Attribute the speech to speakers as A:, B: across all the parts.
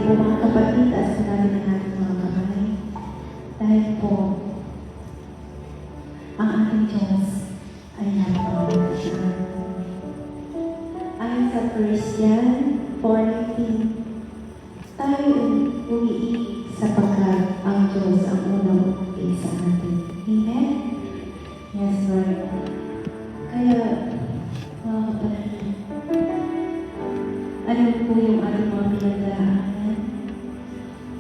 A: po mga kapatid, taas po natin ang ating mga kamay. Dahil po, ang ating Diyos ay napakawala siya. Ayon sa 1 John 4:18, tayo umiibig sapagkat ang Diyos ang unang umibig sa atin. Amen? Yes, Lord. Kaya, mga kapatid, ano po yung ating mga pinagdaraanan?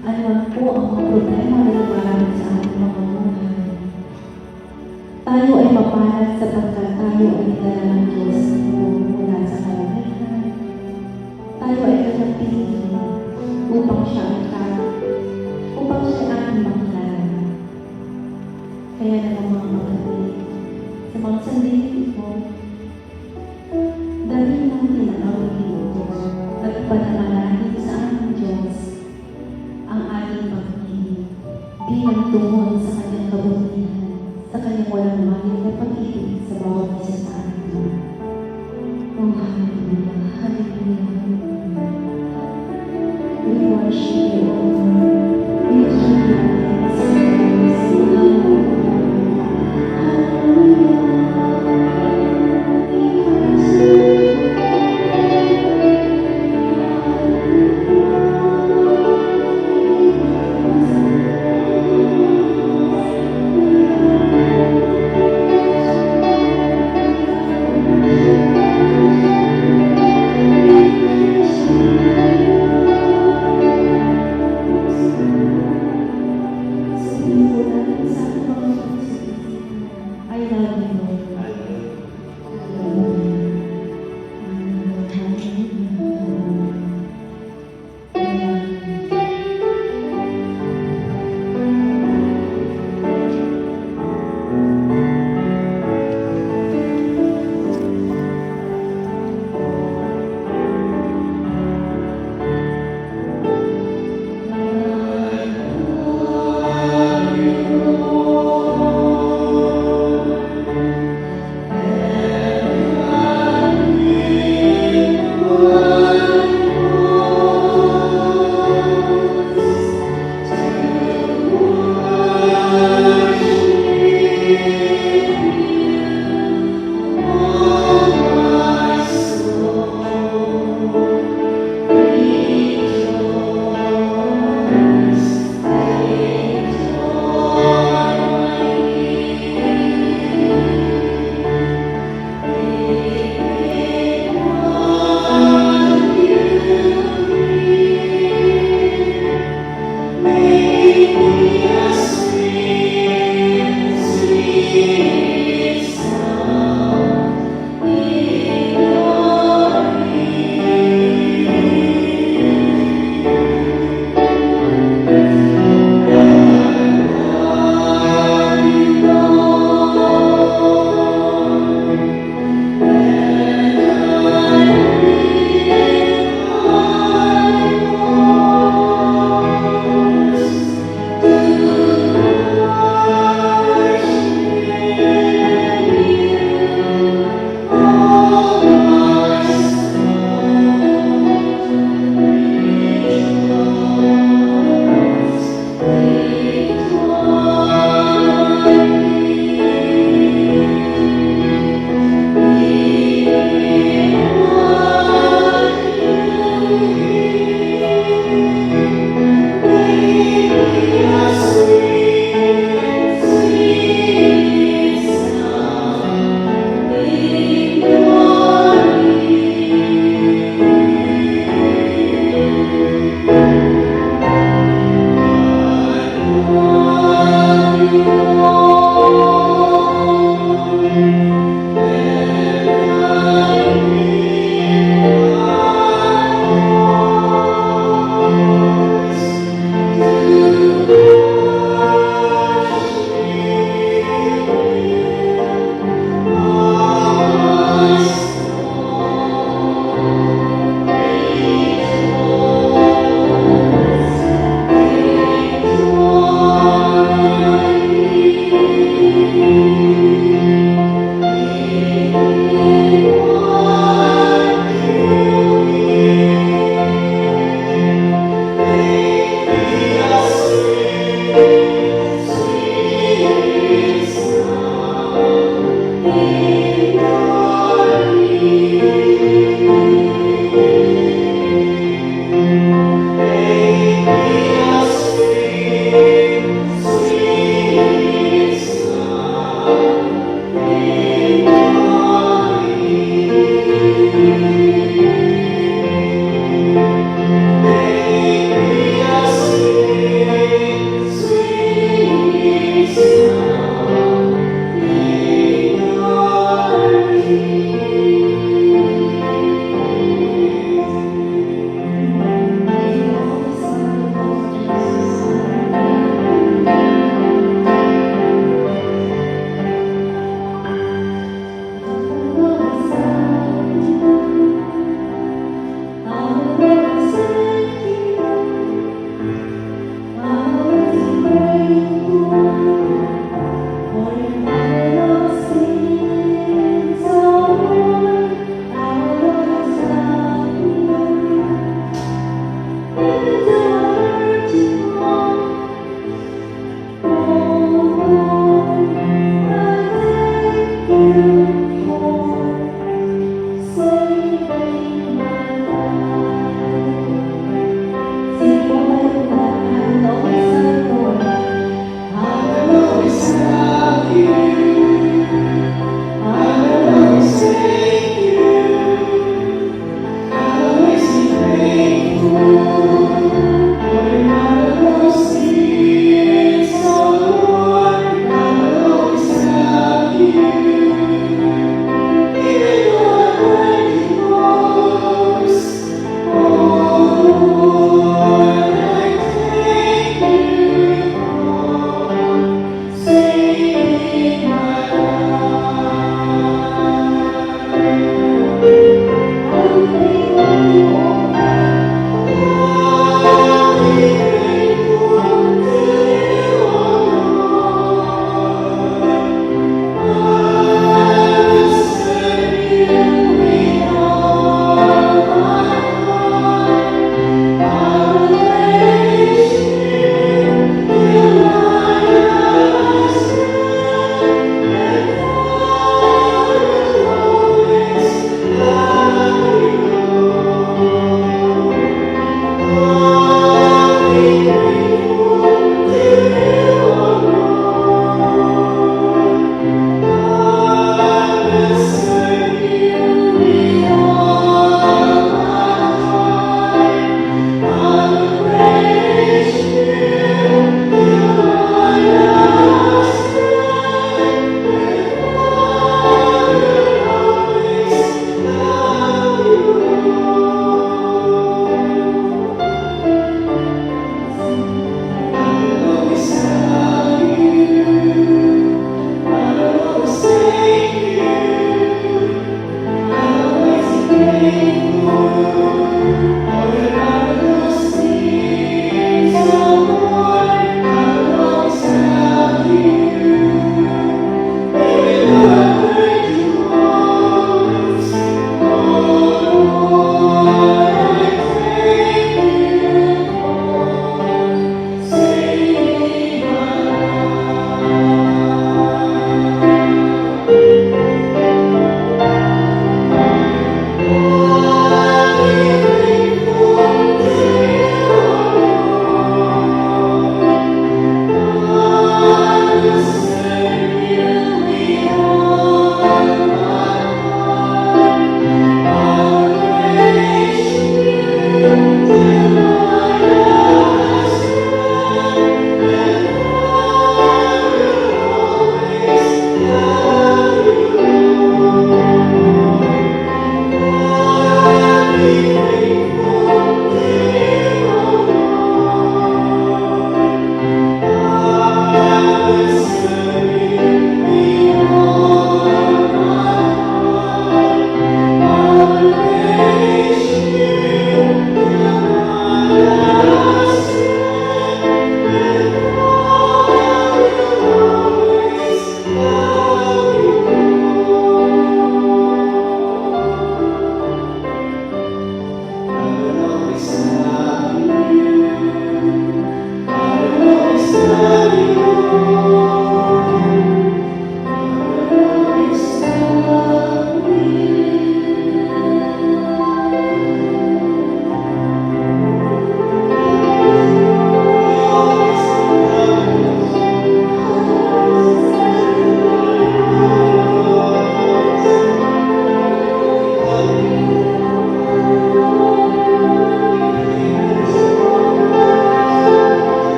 A: Ano po ang mga problema na lumalabas sa ating mga buhay? Tayo ay mapalad sapagkat tayo ay nagdala ng Diyos mula sa kalagayan. Tayo ay nagpili upang siya ay upang siya ating makilala. Kaya naman mga kapatid, sa mga sandali ito, dahil natin ang awin ito at pananalangin sa aming Diyos ang ating pag-ibig bilang tungon sa kanyang kabutihan, sa kanyang walang maging na pag-ibig sa bawat isa sa atin. Oh, hallelujah, hallelujah, hallelujah. We worship you, O Lord. We worship you,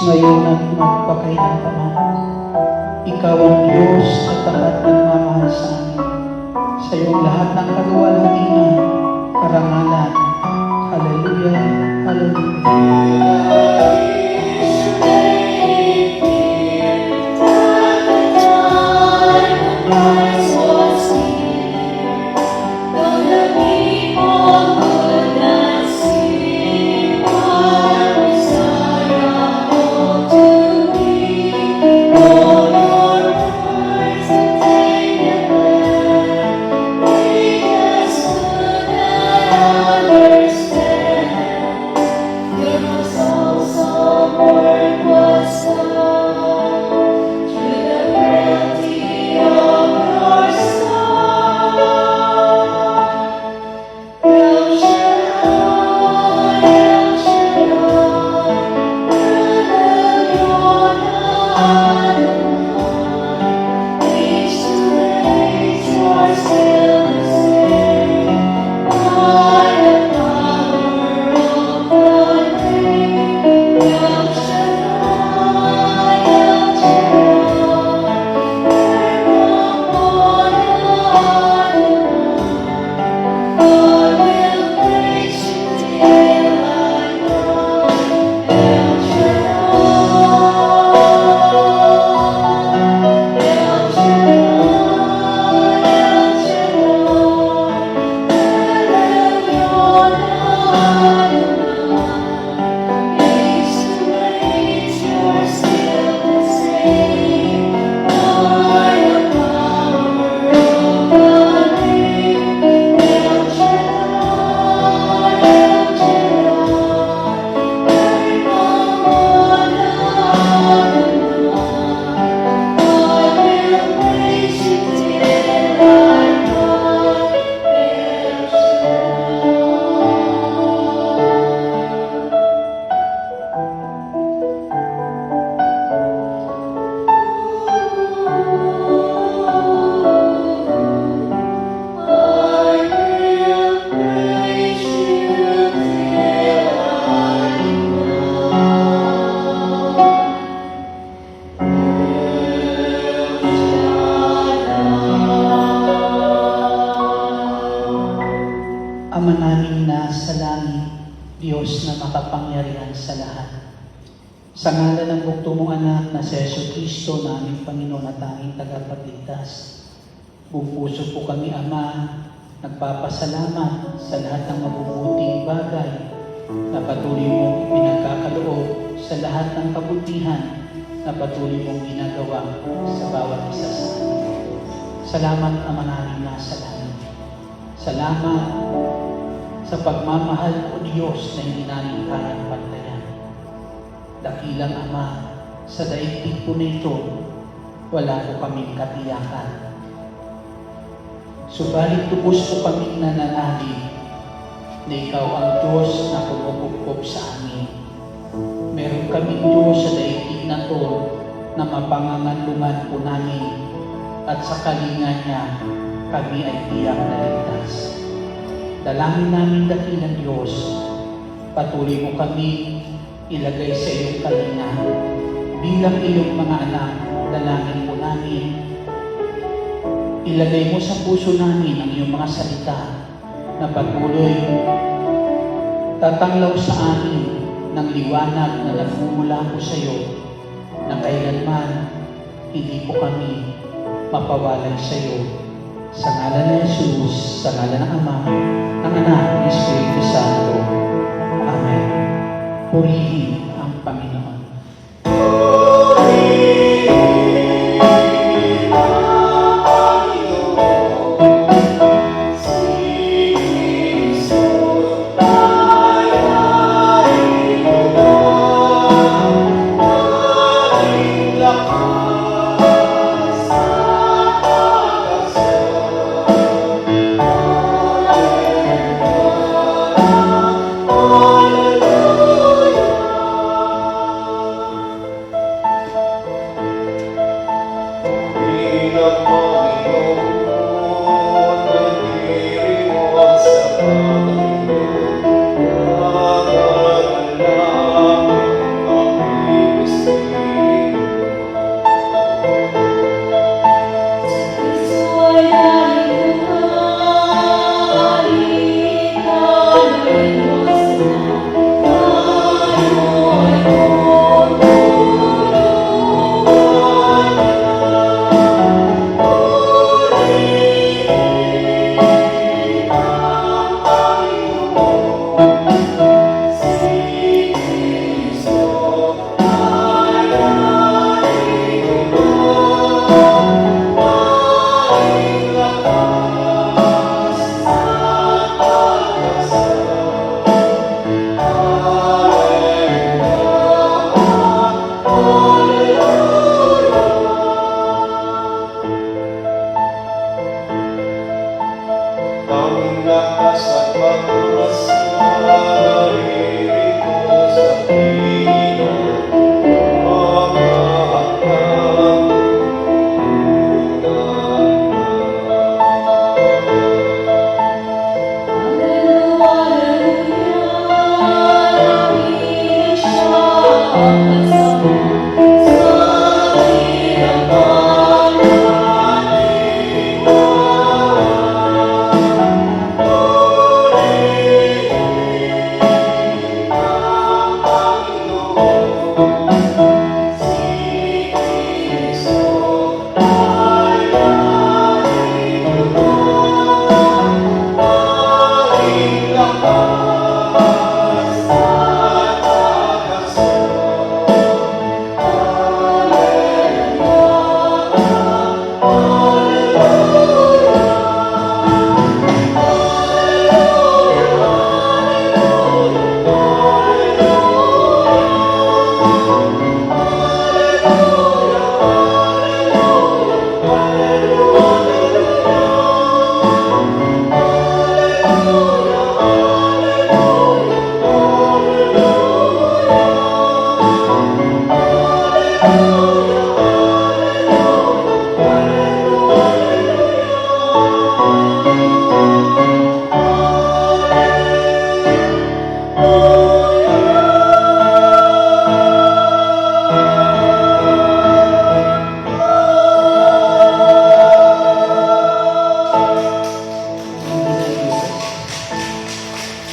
B: ngayon at magpakailanman. Ikaw ang Diyos na tapat nagmamahal sa amin. Sa iyong lahat ng kaluwalhatian, karangalan. Hallelujah, hallelujah. Ama namin na sa langit, Diyos na makapangyarihan sa lahat. Sa ngalan ng bugto mong anak na si Jesucristo na aming Panginoon at aming tagapagligtas, buong puso po kami, Ama, nagpapasalamat sa lahat ng mabubuting bagay na patuloy mong ipinagkakaloob, sa lahat ng kabutihan na patuloy mong ginagawa sa bawat isa sa amin. Salamat, Ama namin na sa langit. Salamat sa pagmamahal o Diyos na hindi namin kayang pantayan. Dakilang Ama, sa daigdig po nito, wala po kaming katiyakan. Subalit tubos po kaming nananalig na Ikaw ang Diyos na kumukupkop sa amin. Meron kaming Diyos sa daigdig na to na mapangangalungan po namin at sa kalinga niya kami ay tiyak na ligtas. Dalangin namin dakilang Diyos, patuloy mo kami ilagay sa iyong kalinga bilang iyong mga anak. Dalangin po namin, ilagay mo sa puso namin ang iyong mga salita na patuloy tatanglaw sa amin ng liwanag na nagmumula po sa iyo, na kailanman hindi po kami mapawalay sa iyo. Sa ngalan ni Jesus, sa ngalan ng Ama, ng Anak, ng Espiritu Santo. Amen. Purihin ang Panginoon.
C: Hallelujah.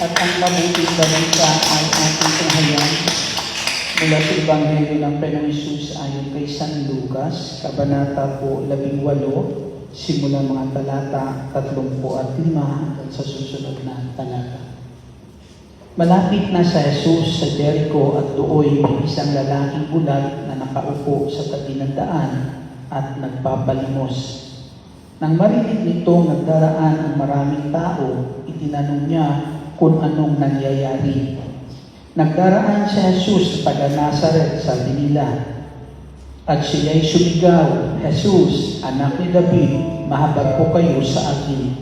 B: At ang mabuting balita ay ating tunghayan mula sa Ebanghelyo ng Panginoong Hesus ayon kay San Lucas, Kabanata po 18, simula mga talata 35 hanggang sa susunod na talata. Malapit na sa Jesus sa Jericho at dooy may isang lalaking bulag na nakaupo sa tabi ng daan at nagpapalimos. Nang marinig nitong nagdaraan ang maraming tao, itinanong niya kung anong nangyayari. Nagdaraan si Jesus sa taga Nazaret, sabi nila. At siya'y sumigaw, Jesus, anak ni David, mahabag po kayo sa akin.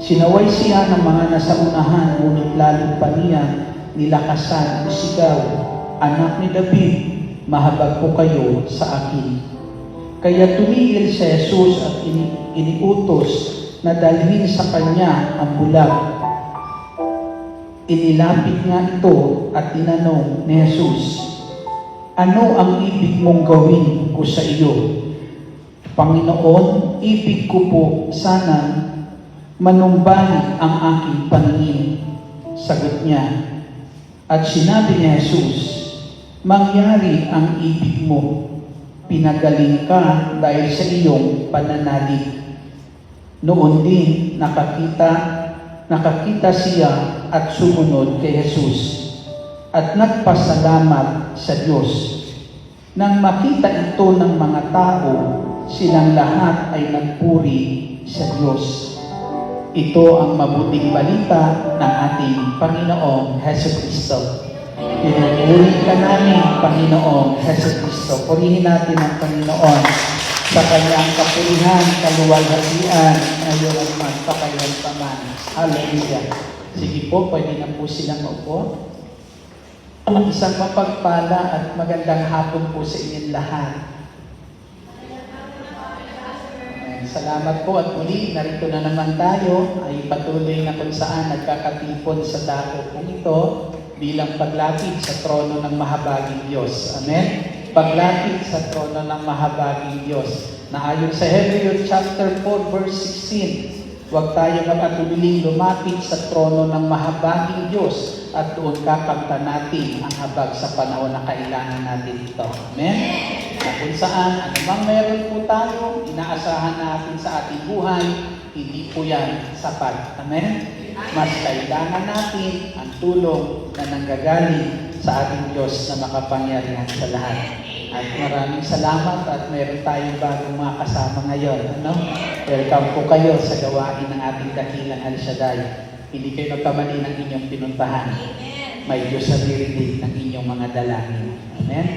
B: Sinaway siya ng mga nasa unahan, ngunit lalo pa niya nilakasan ang sigaw, anak ni David, mahabag po kayo sa akin. Kaya tumigil si Jesus at iniutos na dalhin sa kanya ang bulag. Inilapit nga ito at tinanong ni Jesus, ano ang ibig mong gawin ko sa iyo? Panginoon, ibig ko po sana manumbalik ang aking paningin. Sagot niya. At sinabi ni Jesus, mangyari ang ibig mo. Pinagaling ka dahil sa iyong pananalig. Noon din nakakita siya at sumunod kay Jesus at nagpasalamat sa Diyos. Nang makita ito ng mga tao, silang lahat ay nagpuri sa Diyos. Ito ang mabuting balita ng ating Panginoong Hesukristo. Pinupuri ka namin, Panginoong Hesukristo. Purihin natin ang Panginoon sa kanyang kapurihan, kaluwalhatian, ngayon at magpakayan pa man. Hallelujah. Sige po, pwede na po silang maupo. Isang mapagpala at magandang hapon po sa inyong lahat. Salamat po at muli, narito na naman tayo ay patuloy na kung saan nagkakatipon sa dako kung ito bilang paglapit sa trono ng mahabaging Diyos. Amen? Paglapit sa trono ng mahabaging Diyos. Na ayon sa Hebrews chapter 4 verse 16, huwag tayo mag-atubiling lumapit sa trono ng mahabaging Diyos at doon kakamtan natin ang habag sa panahon na kailangan natin ito. Amen? Na kung saan, anumang meron po tayo, inaasahan natin sa ating buhay, hindi po yan sapat. Amen? Mas kailangan natin ang tulong na nanggagaling sa ating Diyos na makapangyarihan sa lahat. At maraming salamat at meron tayong bagong mga kasama ngayon. Ano? Welcome po kayo sa gawain ng ating dakilang El Shaddai. Hindi kayo nagkamali ng inyong pinuntahan. May Diyos sa dirinig ng inyong mga dalangin. Amen?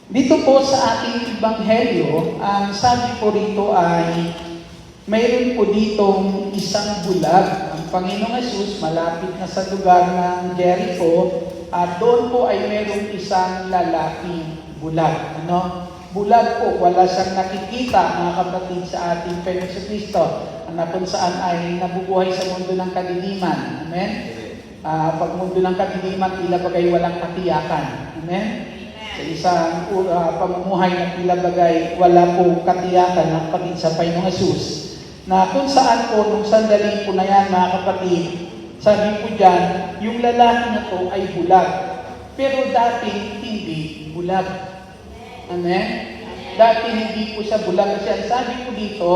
B: Dito po sa ating Ebanghelyo, ang sabi po rito ay mayroon po ditong isang bulag. Ang ang Panginoong Yesus malapit na sa lugar ng Jericho at doon po ay merong isang lalaking bulag. Bulag po, wala siyang nakikita, mga kapatid, sa ating Panginoong Kristo, na kung saan ay nabubuhay sa mundo ng kadiliman. Amen? Pag mundo ng kadiliman, tila bagay walang katiyakan. Amen? Sa isang pamumuhay na tila bagay wala po katiyakan ng kapatid sa Panginoong Yesus. Na kung saan po, nung sandali po na yan, mga kapatid, sabi po dyan, yung lalaki na to ay bulag. Pero dati hindi bulag. Amen? Dati hindi po siya bulag. Kasi ang sabi po dito,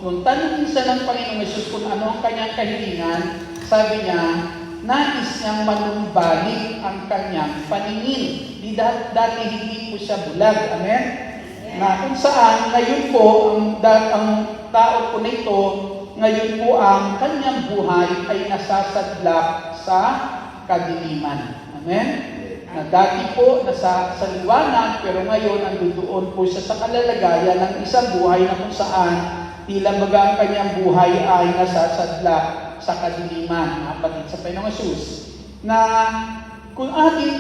B: nung tanongin siya ng Panginoong Yesus kung ano ang kanyang kahilingan, sabi niya, nais niyang manumbalik ang kanyang paningin. Dati hindi po siya bulag. Amen? Na kung saan, ngayon po, ang tao po na ito, ngayon po ang kanyang buhay ay nasasadlak sa kadiliman. Amen? Na dati po nasa sa liwanag, pero ngayon nandoon po siya sa kalalagayan ng isang buhay na kung saan tila baga ang kanyang buhay ay nasasadlak sa kadiliman, kapatid sa Panginoong Yesus. Na kung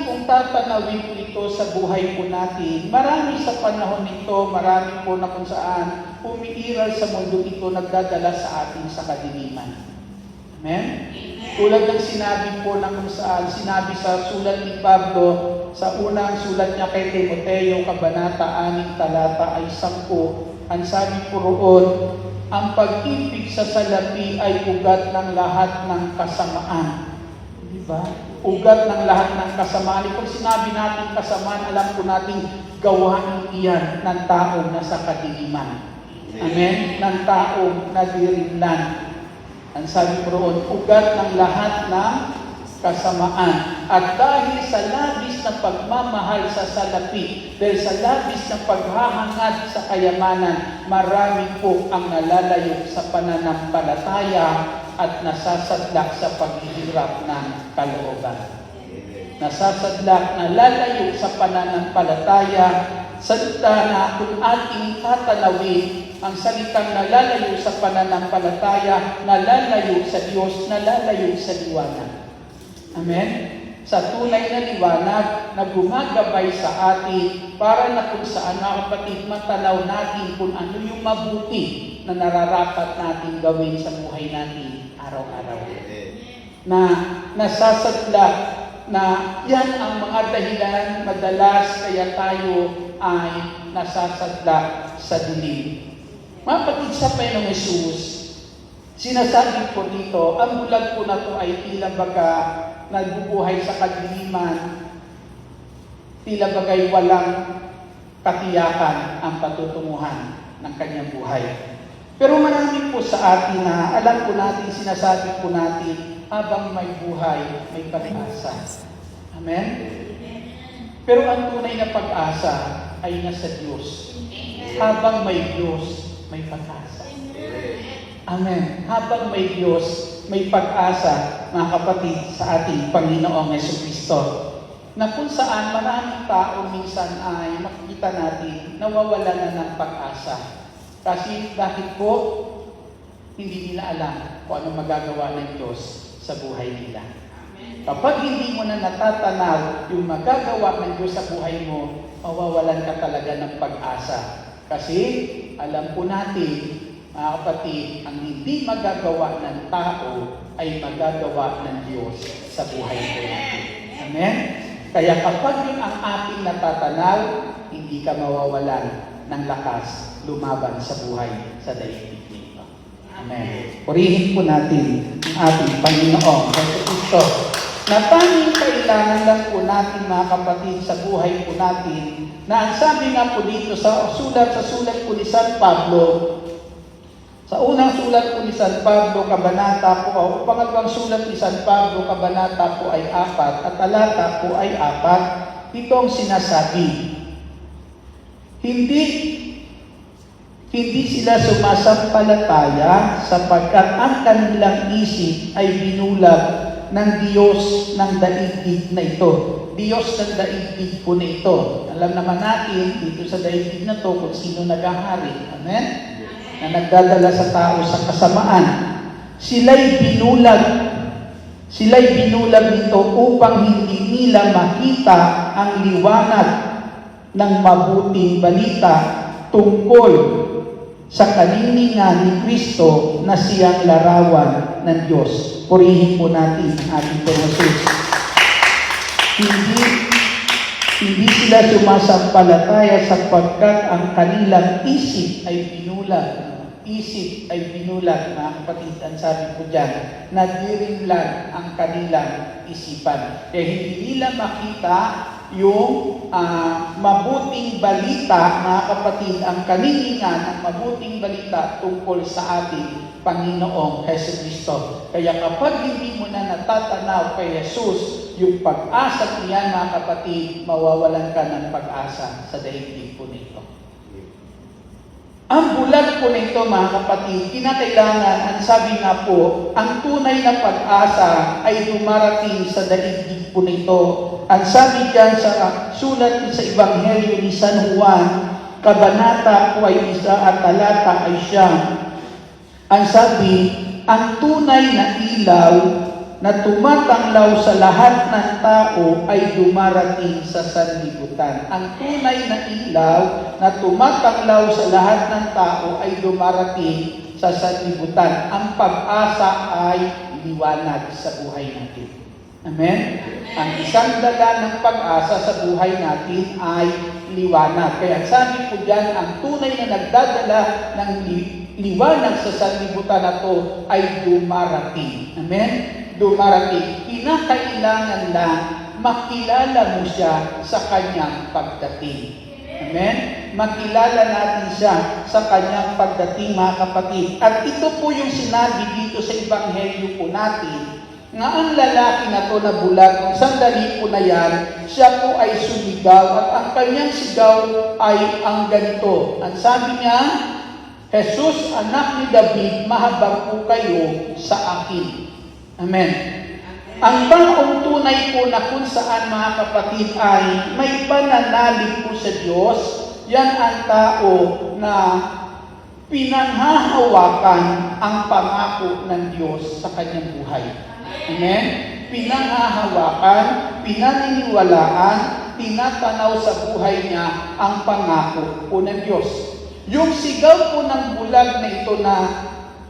B: kung tatanawin po ito sa buhay po natin, marami sa panahon nito, marami po na kung saan umiiral sa mundo ito nagdadala sa atin sa kadiliman. Amen? Tulad ng sinabi po na kung saan, sinabi sa sulat ni Pablo, sa unang sulat niya kay Timoteo, Kabanata 6, talata ay 10, ang sabi po roon, ang pag-ibig sa salapi ay ugat ng lahat ng kasamaan. Diba? Ugat ng lahat ng kasamaan. Kung sinabi natin kasamaan, alam po natin gawain iyan ng taong nasa kadiliman. Amen? Ng taong nadirinlan. Ang sabi po roon, ugat ng lahat ng kasamaan. At dahil sa labis na pagmamahal sa salapi, dahil sa labis na paghahangad sa kayamanan, marami po ang nalalayo sa pananampalataya at nasasadlak sa paghihirap ng kalooban. Nasasadlak, nalalayo sa pananampalataya, salita na kung ating tatanawin, ang salitang nalalayo sa pananampalataya, nalalayo sa Diyos, nalalayo sa liwanag. Amen? Sa tunay na liwanag na gumagabay sa atin para na kung saan na kapatid matanaw natin kung ano yung mabuti na nararapat natin gawin sa buhay natin araw-araw. Na nasasadlak na yan ang mga dahilan madalas kaya tayo ay nasasadlak sa dilim. Mga kapatid sa Panginoong Yesus, sinasabi po dito, ang bulag po na ito ay tila baga nagbubuhay sa kadiliman, tila bagay walang katiyakan ang patutunguhan ng kanyang buhay. Pero marami po sa atin na alam po natin, sinasabi po natin, habang may buhay, may pag-asa. Amen? Pero ang tunay na pag-asa ay nasa Diyos. Habang may Diyos, may pag-asa. Amen. Habang may Diyos, may pag-asa, mga kapatid, sa ating Panginoong Jesucristo. Na kung saan maraming tao minsan ay makikita natin nawawala na ng pag-asa. Kasi dahil po, hindi nila alam kung ano magagawa ng Diyos sa buhay nila. Kapag hindi mo na natatanaw yung magagawa ng Diyos sa buhay mo, mawawalan ka talaga ng pag-asa. Kasi alam po natin, mga kapatid, ang hindi magagawa ng tao ay magagawa ng Diyos sa buhay po natin. Amen? Kaya kapag yun ang ating natatanaw, hindi ka mawawalan ng lakas lumaban sa buhay sa daigdig nito. Amen. Purihin po natin ang ating Panginoong Jesucristo na tanging kailangan lang po natin, mga kapatid, sa buhay po natin, na ang sabi nga po dito sa sulat po ni San Pablo, sa unang sulat po ni San Pablo, kabanata po, o pangalawang sulat ni San Pablo, kabanata po ay 4, at talata po ay 4, ito ang sinasabi, hindi sila sumasampalataya sapagkat ang kanilang isip ay binulag ng Diyos ng daigdig na ito. Diyos ng daigdig po na ito. Alam naman natin dito sa daigdig na ito kung sino nag-ahari. Amen? Na nagdadala sa tao sa kasamaan. Sila'y binulag nito upang hindi nila makita ang liwanag ng mabuting balita tungkol sa kalilingan ni Kristo na siyang larawan ng Diyos. Purihin po natin ang ating Panginoon. Hindi sila sumasampalataya sapagkat ang kanilang isip ay binulag. Isip ay binulag, mga kapatid, ang sabi ko dyan, nadirinlan ang kanilang isipan. Hindi nila makita yung mabuting balita, mga kapatid, ang kalilingan ng mabuting balita tungkol sa ating Panginoong Jesucristo. Kaya kapag hindi mo na natatanaw kay Jesus, yung pag-asa niyan, mga kapatid, mawawalan ka ng pag-asa sa daigdig po nito. Ang bulag po nito, mga kapatid, kinakailangan, ang sabi nga po, ang tunay na pag-asa ay dumarating sa daigdig po nito. Ang sabi dyan sa sulat sa Ebanghelyo ni San Juan, Kabanata 1 at talata ay siyang, ang sabi, ang tunay na ilaw na tumatanglaw sa lahat ng tao ay dumarating sa sanlibutan. Ang tunay na ilaw na tumatanglaw sa lahat ng tao ay dumarating sa sanlibutan. Ang pag-asa ay liwanag sa buhay natin. Amen? Ang isang dala ng pag-asa sa buhay natin ay liwanag. Kaya sabi po dyan, ang tunay na nagdadala ng liwanag sa sanlibutan na to ay dumarating. Amen? Dumarating. Kinakailangan lang makilala mo siya sa kanyang pagdating. Amen? Makilala natin siya sa kanyang pagdating, mga kapatid. At ito po yung sinabi dito sa Ebanghelyo po natin, nga ang lalaki na to na bulag, kung sandali po na yan, siya po ay sumigaw at ang kanyang sigaw ay ang ganito. Ang sabi niya, Jesus, anak ni David, mahabag po kayo sa akin. Amen. Ang taong tunay po na kung saan, mga kapatid, ay may pananalig po sa Diyos, yan ang tao na pinanghahawakan ang pangako ng Diyos sa kanyang buhay. Amen? Pinanghahawakan, pinaniniwalaan, tinatanaw sa buhay niya ang pangako po ng Diyos. Yung sigaw po ng bulag na ito na,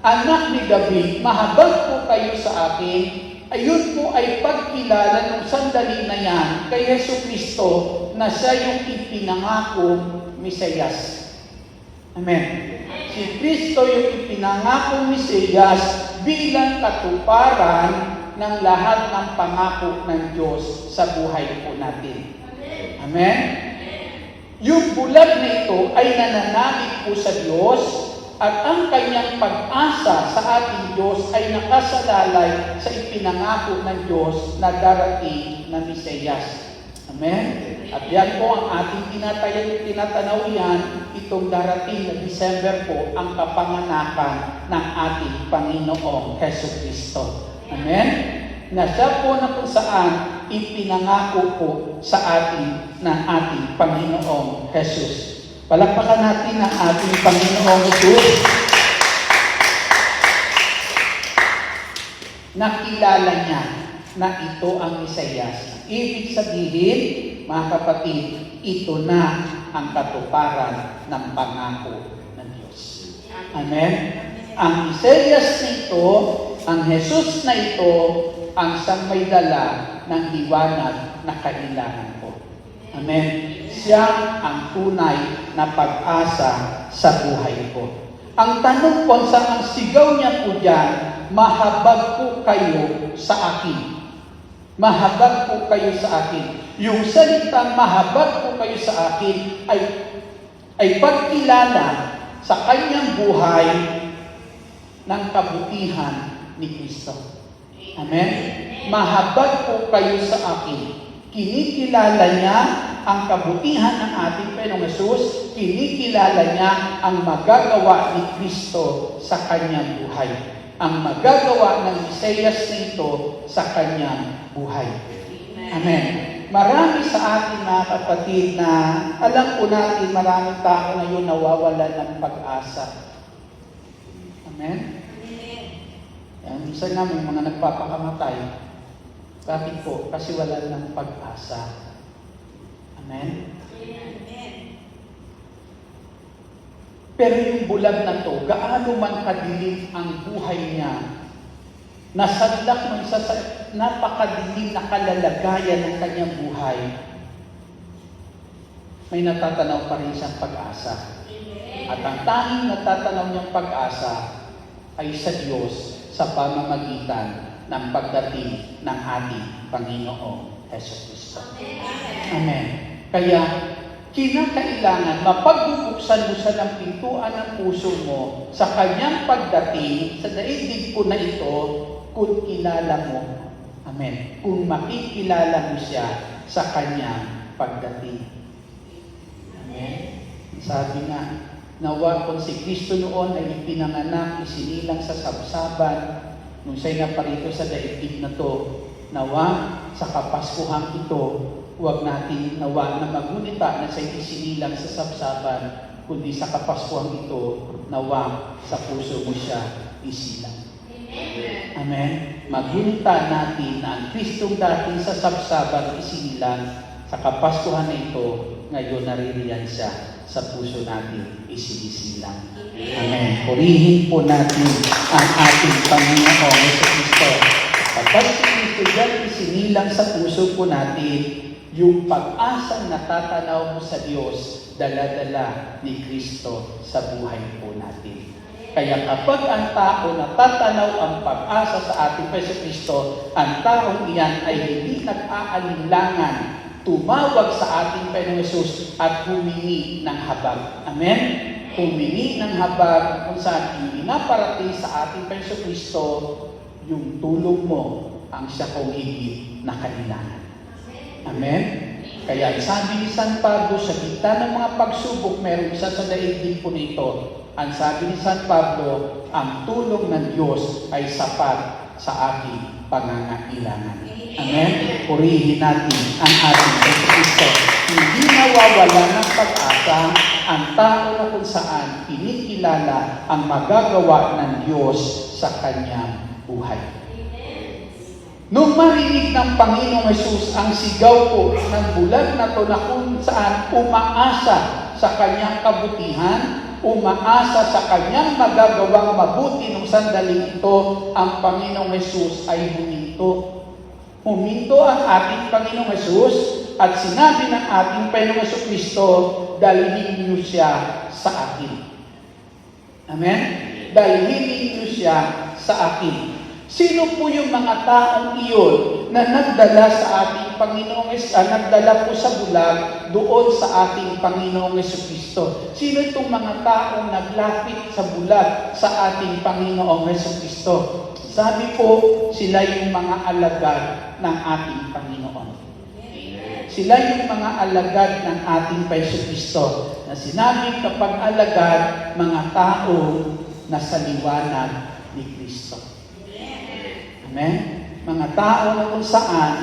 B: anak ni David, mahabag po kayo sa akin, ayun po ay pagkilala ng sandali na yan kay Jesucristo na siya yung ipinangakong Mesiyas. Amen. Si Kristo yung ipinangakong Mesiyas bilang katuparan ng lahat ng pangako ng Diyos sa buhay po natin. Amen? Yung bulag na ito ay nananalig po sa Diyos at ang kanyang pag-asa sa ating Diyos ay nakasalalay sa ipinangako ng Diyos na darating na Mesiyas. Amen? At yan po ang ating tinatanaw yan, itong darating na December po, ang kapanganakan ng ating Panginoong Jesucristo. Amen? Na siya po na kung saan ipinangako po sa atin ng ating Panginoong Jesus. Palakpakan natin ang ating Panginoong Jesus. Nakilala niya na ito ang Mesiyas. Ibig sabihin, mga kapatid, ito na ang katuparan ng pangako ng Diyos. Amen? Ang Mesiyas nito, ang Jesus na ito, ang siyang may dala ng liwanag na kailangan ko. Amen? Siya ang tunay na pag-asa sa buhay ko. Ang tanong po sa ang sigaw niya po dyan, mahabag po kayo sa akin. Mahabag po kayo sa akin. Yung salitang mahabag po kayo sa akin ay pagkilala sa kanyang buhay ng kabutihan ni Kristo. Amen? Mahabag po kayo sa akin. Kinikilala niya ang kabutihan ng ating Panginoong Hesus, kinikilala niya ang magagawa ni Kristo sa kanyang buhay. Ang magagawa ng Mesiyas nito sa kanyang buhay. Amen. Marami sa atin, mga kapatid, na alam po natin maraming tao ngayon nawawalan ng pag-asa. Amen? Minsan nga may mga nagpapakamatay. Bakit po? Kasi wala lang pag-asa. Amen? Pero yung bulag na to, gaano man kadilim ang buhay niya, nasadlak mo isa sa napakadilim na kalalagayan ng kanyang buhay, may natatanaw pa rin siyang pag-asa. At ang tanging natatanaw niyang pag-asa ay sa Diyos sa pamamagitan ng pagdating ng ating Panginoong Jesucristo. Amen. Kaya, kinakailangan mapagbubuksan mo siya ng pintuan ng puso mo sa kanyang pagdating sa daigdig po na ito kung kilala mo. Amen. Kung makikilala mo siya sa kanyang pagdating. Amen. Sabi nga, nawa kung si Kristo noon ay ipinanganak, isinilang sa sabsaban, nung siya'y naparito sa daigdig na to, nawa sa Kapaskuhang ito, huwag natin nawa na magunita na siya'y isinilang sa sabsaban, kundi sa Kapaskuhang ito, nawa sa puso mo siya isilang. Amen. Magunita natin na ang Kristong dating sa sabsaban isinilang, sa Kapaskuhan na ito, ngayon naririyan siya sa puso natin isinisilang. Amen. Purihin po natin ang ating Panginoong Jesucristo. Kapag si Kristo yan isinilang sa puso po natin, yung pag-asang natatanaw mo sa Diyos, dala-dala ni Kristo sa buhay po natin. Kaya kapag ang tao natatanaw ang pag-asa sa ating Jesucristo, ang taong iyan ay hindi nag-aalinlangan tumawag sa ating Panginoong Hesus at humingi ng habag. Amen? Humingi ng habag kung saan pinaparating sa ating Panginoong Kristo yung tulong mo ang siya kong higit na kailangan. Amen? Kaya sabi ni San Pablo, sa gitna ng mga pagsubok, meron isa sa daigdig po nito. Ang sabi ni San Pablo, ang tulong ng Diyos ay sapat sa ating pangangailangan. Amen? Purihin natin ang ating Kristo. Hindi nawawala ng pag-asa ang tao na kung saan kinikilala ang magagawa ng Diyos sa kanyang buhay. Nung marinig ng Panginoong Hesus ang sigaw po ng bulag na to na kung saan umaasa sa kanyang kabutihan, umaasa sa kanyang magagawang mabuti nung sandaling ito, ang Panginoong Hesus ay huminto. Huminto ang ating Panginoong Hesus at sinabi ng ating Panginoong Jesucristo, dalhin niyo siya sa akin. Amen? Dalhin niyo siya sa akin. Sino po yung mga taong iyon na nagdala sa ating Panginoong nagdala po sa bulag doon sa ating Panginoong Jesucristo? Sino itong mga taong naglapit sa bulag sa ating Panginoong Jesucristo? Sabi po, sila yung mga alagad ng ating Panginoon. Sila yung mga alagad ng ating Jesucristo na sinabi kapag alagad, mga tao na sa liwanag ni Kristo. Amen? Mga tao na kung saan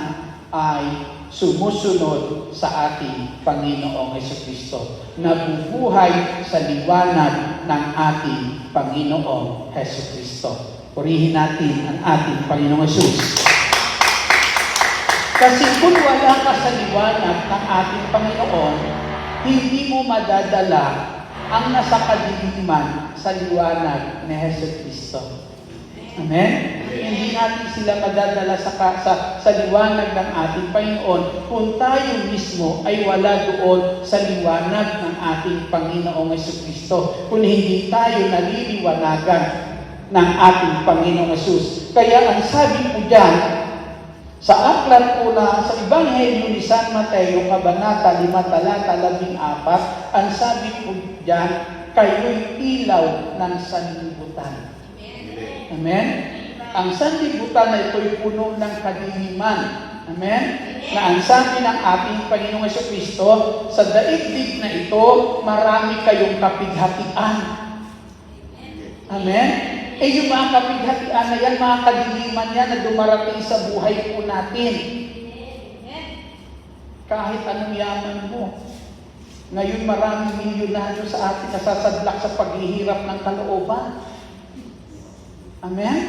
B: ay sumusunod sa ating Panginoong Jesucristo. Nabubuhay sa liwanag ng ating Panginoong Jesucristo. Purihin natin ang ating Panginoong Hesus. Kasi kung wala ka sa liwanag ng ating Panginoon, hindi mo madadala ang nasa kadiliman sa liwanag ni Jesucristo. Amen? Hindi natin sila madadala sa liwanag ng ating Panginoon kung tayo mismo ay wala doon sa liwanag ng ating Panginoong Jesucristo. Kung hindi tayo naliliwanagan ng ating Panginoong Hesus. Kaya ang sabi po dyan, sa aklat po na sa Ebanghelyo ni San Mateo, Kabanata 5, talata 14, ang sabi po dyan, kayo'y ilaw ng sanlibutan. Amen? Ang sanlibutan na ito'y puno ng kadiliman. Amen? Na ang sabi ng ating Panginoong Jesucristo, sa daigdig na ito, marami kayong kapighatian. Amen? Yung mga kapighatian na yan, mga kadiliman yan na dumarating sa buhay po natin. Kahit anong yaman mo. Ngayon maraming milyonaryo sa atin nasasadlak sa paghihirap ng kalooban. Amen?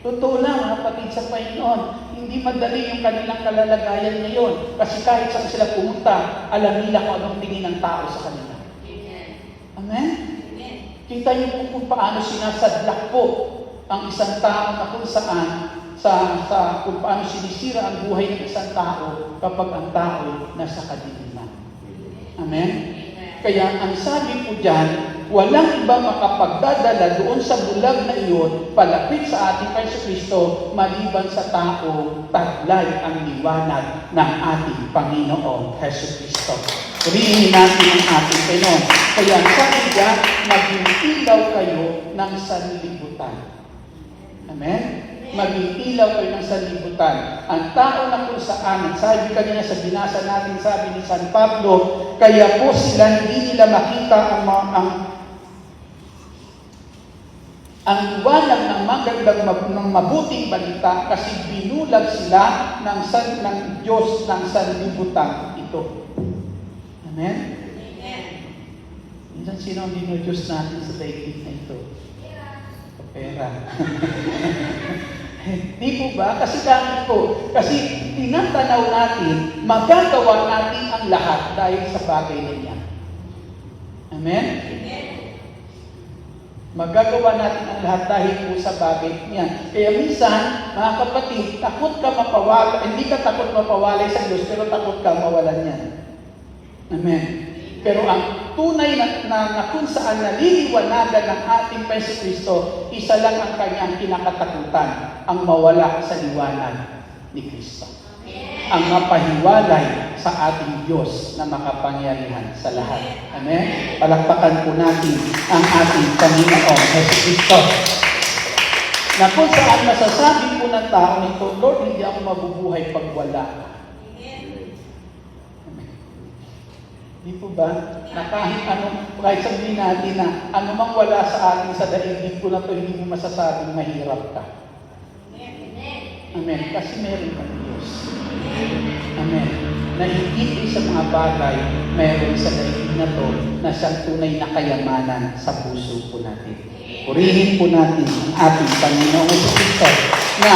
B: Totoo lang, mga kapatid sa Panginoon, hindi madali yung kanilang kalalagayan ngayon. Kasi kahit saan sila pumunta, alam nila kung anong tingin ng tao sa kanila. Amen? Kita niyo po kung paano sinasadlak po ang isang tao na kung saan kung paano sinisira ang buhay ng isang tao kapag ang tao nasa kadiliman. Amen? Kaya ang sabi po dyan, walang iba makapagdadala doon sa bulag na iyon palapit sa ating Kristo maliban sa tao taglay ang liwanag ng ating Panginoong Kristo. Purihin natin ang ating Panginoon. Kaya sabi niya, maging ilaw kayo ng sanlibutan. Amen? Maging ilaw kayo ng sanlibutan. Ang tao na kung saan, sabi kanina sa binasa natin, sabi ni San Pablo, kaya po sila hindi nila makita ang liwanag ng magandang ng mabuting balita kasi binulag sila ng Diyos ng sanlibutan ito. Amen? Minsan sino ang dinudiyos natin sa daigdig na ito? Pera. Di po ba? Kasi dahil po, kasi tinatanaw natin, magagawa natin ang lahat dahil sa bagay na yan. Amen? Magagawa natin ang lahat dahil po sa bagay niyan. Kaya minsan, mga kapatid, takot ka mapawala, hindi ka takot mapawalay sa Diyos, pero takot ka mawalan niyan. Amen. Pero ang tunay na kung saan naliliwanagan ng ating Kristo, isa lang ang kanyang kinakatakutan, ang mawala sa liwanag ni Kristo. Ang mapahiwalay sa ating Diyos na makapangyarihan sa lahat. Amen? Palakpakan po natin ang ating Panginoong Kristo. Na kung saan masasabi po ng tao nito, Lord, hindi ako mabubuhay pag wala ka. Di po ba? Na kahit sabihin natin na anumang wala sa atin sa daigdig ko na to, hindi mo masasabing mahirap ka. Amen. Kasi meron kang Diyos. Amen. Na hindi sa mga bagay, meron sa daigdig na to na siyang tunay na kayamanan sa puso po natin. Purihin po natin ang ating Panginoong Kristo na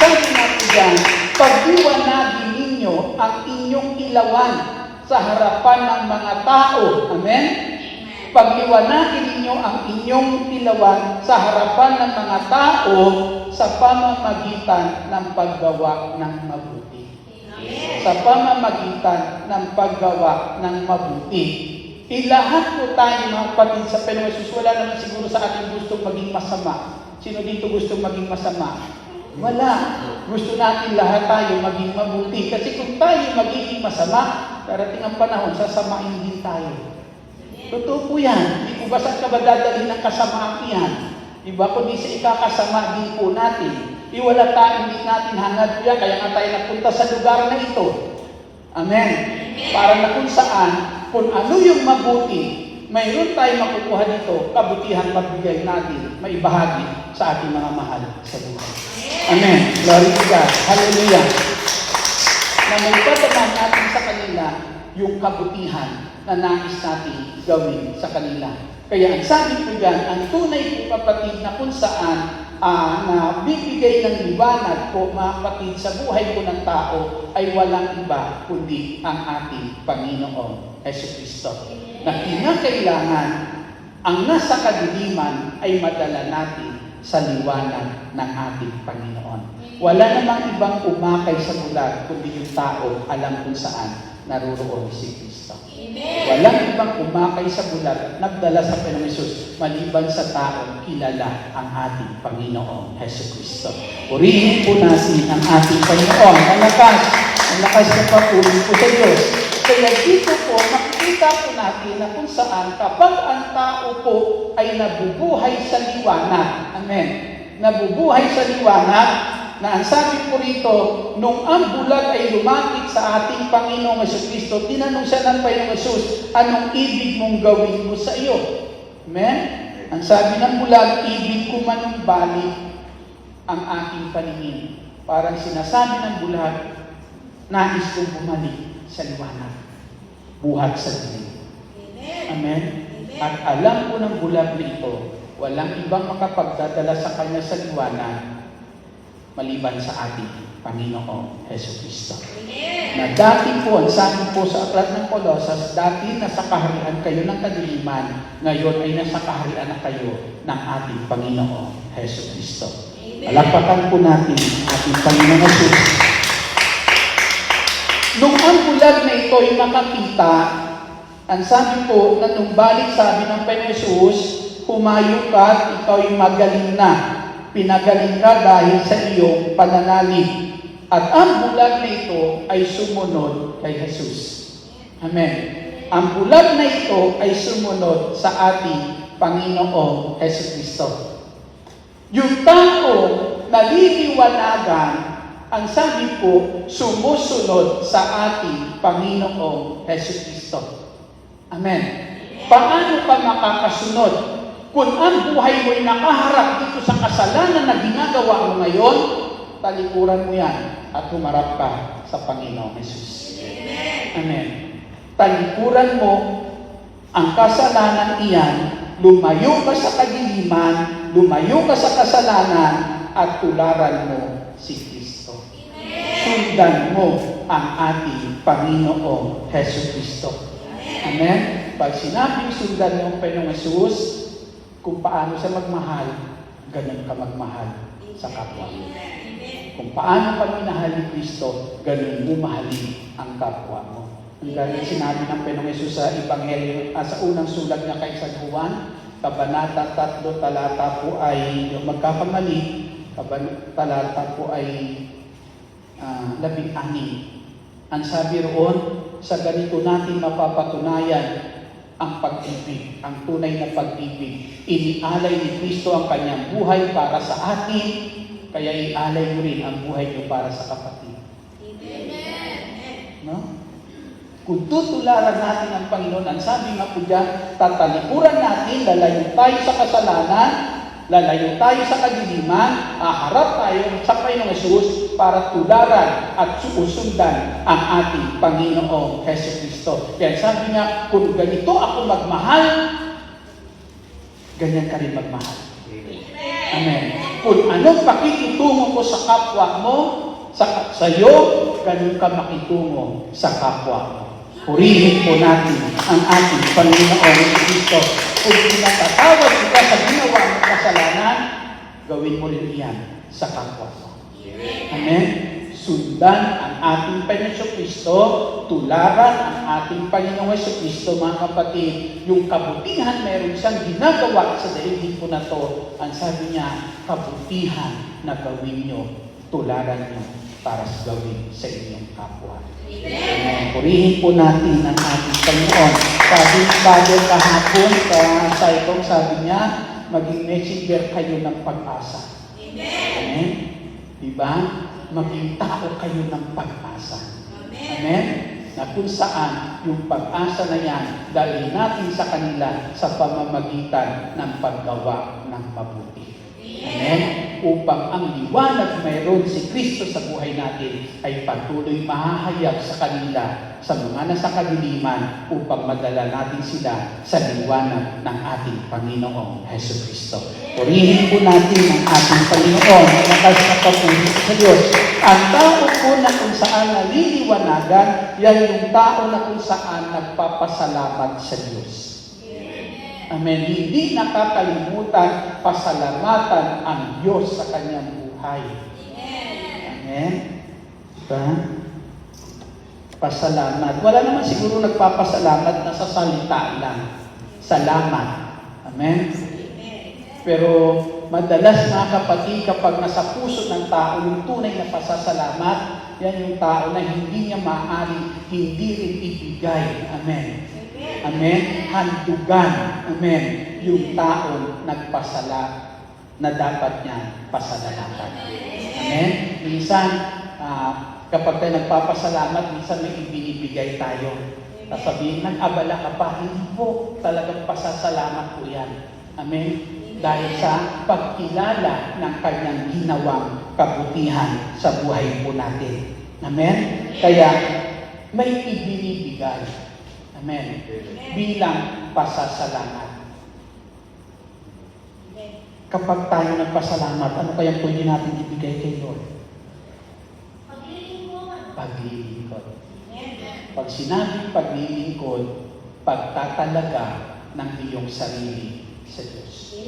B: sabi natin dyan, pagdiwanagin ninyo ang inyong ilawan sa harapan ng mga tao. Amen? Pagliwanagin ninyo ang inyong ilawan sa harapan ng mga tao sa pamamagitan ng paggawa ng mabuti. Amen. Sa pamamagitan ng paggawa ng mabuti. Ilahat po tayo mga kapatid sa Panginoon Jesus, wala naman siguro sa ating gustong maging masama. Sino dito gustong maging masama? Wala. Gusto natin lahat tayo maging mabuti. Kasi kung tayo magiging masama, darating ang panahon, sasamain din tayo. Totoo po yan. Hindi po ba saan ka ba dadalhin ng kasamaan yan? Diba? Kundi sa ikakasama din po natin. Iwala tayo, hindi natin hangad po yan. Kaya nga tayo napunta sa lugar na ito. Amen. Para na kung saan, kung ano yung mabuti, mayroon tayong makukuha dito, kabutihan magbigay natin, maibahagi sa ating mga mahal sa buhay. Amen. Glory to God. Hallelujah. Na maipadaman natin sa kanila yung kabutihan na nais natin gawin sa kanila. Kaya ang sabi ko dyan, ang tunay po kapatid na kung saan na bibigay ng liwanag po mga kapatid sa buhay po ng tao ay walang iba kundi ang ating Panginoong Jesucristo. Na kinakailangan ang nasa kadiliman ay madala natin sa liwanag ng ating Panginoon. Wala namang ibang umakay sa bulag kundi yung tao alam kung saan naroroon si Kristo. Walang ibang umakay sa bulag nagdala sa Panginoon Jesus maliban sa taong kilala ang ating Panginoong Jesucristo. Purihin po natin ang ating Panginoon. Ang lakas na papuri po sa Diyos. Kaya dito po, makikita po natin na kung saan kapag ang tao po ay nabubuhay sa liwanag. Amen. Nabubuhay sa liwanag, na ang sabi po rito, nung ang bulag ay lumapit sa ating Panginoong Jesucristo, tinanong siya ng Panginoong Jesus, anong ibig mong gawin mo sa iyo? Amen? Ang sabi ng bulag, ibig ko manumbalik ang aking paningin. Parang sinasabi ng bulag, nais kong bumalik sa liwanag. Buhat sa dilim. Amen? At alam ko ng bulag na ito, walang ibang makapagdadala sa kanya sa liwanag, maliban sa ating Panginoong Hesus Kristo. Na dati po, ang sabi po sa aklat ng Colosas, dati nasa kaharian kayo ng kadiliman, ngayon ay nasa kaharian na kayo ng ating Panginoong Hesus Kristo. Palakpakan po natin ang ating Panginoong Hesus. Nung ang bulag na ito ay makakita, ang sabi po na nung balik sabi ng Panginoong Hesus, humayo ka at ikaw ay magaling na. Pinagaling ka dahil sa iyong pananalig. At ang bulag na ito ay sumunod kay Jesus. Amen. Ang bulag na ito ay sumunod sa ating Panginoong Hesus Kristo. Yung tao na liliwanagan, ang sabi po, sumusunod sa ating Panginoong Hesus Kristo. Amen. Paano ka makakasunod? Kung ang buhay mo ay nakaharap dito sa kasalanan na ginagawa mo ngayon, talikuran mo yan at humarap ka sa Panginoong Hesus. Amen. Talikuran mo ang kasalanan iyan, lumayo ka sa kadiliman, lumayo ka sa kasalanan, at tularan mo si Kristo. Sundan mo ang ating Panginoong Hesus Kristo. Amen. Pag sinabing sundan mo ang Panginoong Hesus, kung paano siya magmahal, ganun ka magmahal sa kapwa mo. Kung paano ka minahal ni Kristo, ganun mo mahalin ang kapwa mo. Ang dahil sinabi ng Panginoong Hesus sa Ebanghelyo, sa unang sulat niya kay San Juan, Kabanata 3, talata po ay, yung magkakamali, talata po ay 16. Ang sabi roon, sa ganito natin mapapatunayan ang pag-ibig, ang tunay na pag-ibig. Inialay ni Kristo ang kanyang buhay para sa atin, kaya ialay mo rin ang buhay niyo para sa kapatid. Amen. No? Kung tutularan natin ang Panginoon, ang sabi nga po dyan, tatalikuran natin, lalayo tayo sa kasalanan, lalayo tayo sa kadiliman, harap tayo sa Panginoong Hesus para tularan at susundan ang ating Panginoong Hesus Kristo. Kaya sabi niya, kung ganito ako magmahal, ganyan ka rin magmahal. Amen. Kung anong pakikitungo ko sa kapwa mo, sa iyo, ganun ka makitungo sa kapwa mo. Purihin po natin ang ating Panginoong Hesus Kristo. Kung pinatatawad kita sa ginawa ng kasalanan, gawin mo rin iyan sa kapwa mo. Amen? Sundan ang ating Panginoong Hesus Kristo, tularan ang ating Panginoong Hesus Kristo, mga kapatid. Yung kabutihan, meron siyang ginagawa sa daigdig po na to. Ang sabi niya, kabutihan na gawin nyo, tularan nyo para sa gawin sa inyong kapwa. Amen. Purihin po natin ang ating Panginoon. Sabi ni Father kahapon, sa itong sabi niya, maging messenger kayo ng pag-asa. Amen. Diba? Maging tao kayo ng pag-asa. Amen. Na kung saan yung pag-asa na yan, dalhin natin sa kanila sa pamamagitan ng paggawa ng mabuti. Amen. Upang ang liwanag mayroon si Kristo sa buhay natin ay patuloy mahahayag sa kanila, sa mga nasa kadiliman, upang madala natin sila sa liwanag ng ating Panginoong Hesus Kristo. Purihin po natin ang ating Panginoon, nakas na papuri sa Diyos. Ang tao po na kung saan naliliwanagan, yan yung tao na kung saan nagpapasalamat sa Diyos. Amen. Hindi nakakalimutan, pasalamatan ang Diyos sa kanyang buhay. Amen. Diba? Pasalamat. Wala naman siguro nagpapasalamat na sa salita lang. Salamat. Amen. Pero madalas mga kapatid, kapag nasa puso ng tao yung tunay na pasasalamat, yan yung tao na hindi niya maaari, hindi rin ibigay. Amen. Amen. Handugan. Amen. Yung tao nagpasala na dapat niya pasalamatan. Amen. Minsan, kapag tayo nagpapasalamat, minsan may ibinibigay tayo. Sasabihin, nag-abala ka pa, hindi po talagang pasasalamat po yan. Amen. Dahil sa pagkilala ng kanyang ginawang kabutihan sa buhay po natin. Amen. Kaya, may ibinibigay. Amen. Bilang pasasalamat. Kapag tayo nagpasalamat, ano kaya pwede natin ibigay kay Lord? paglilingkod. Pag sinabing paglilingkod, pagtatalaga ng iyong sarili sa Diyos.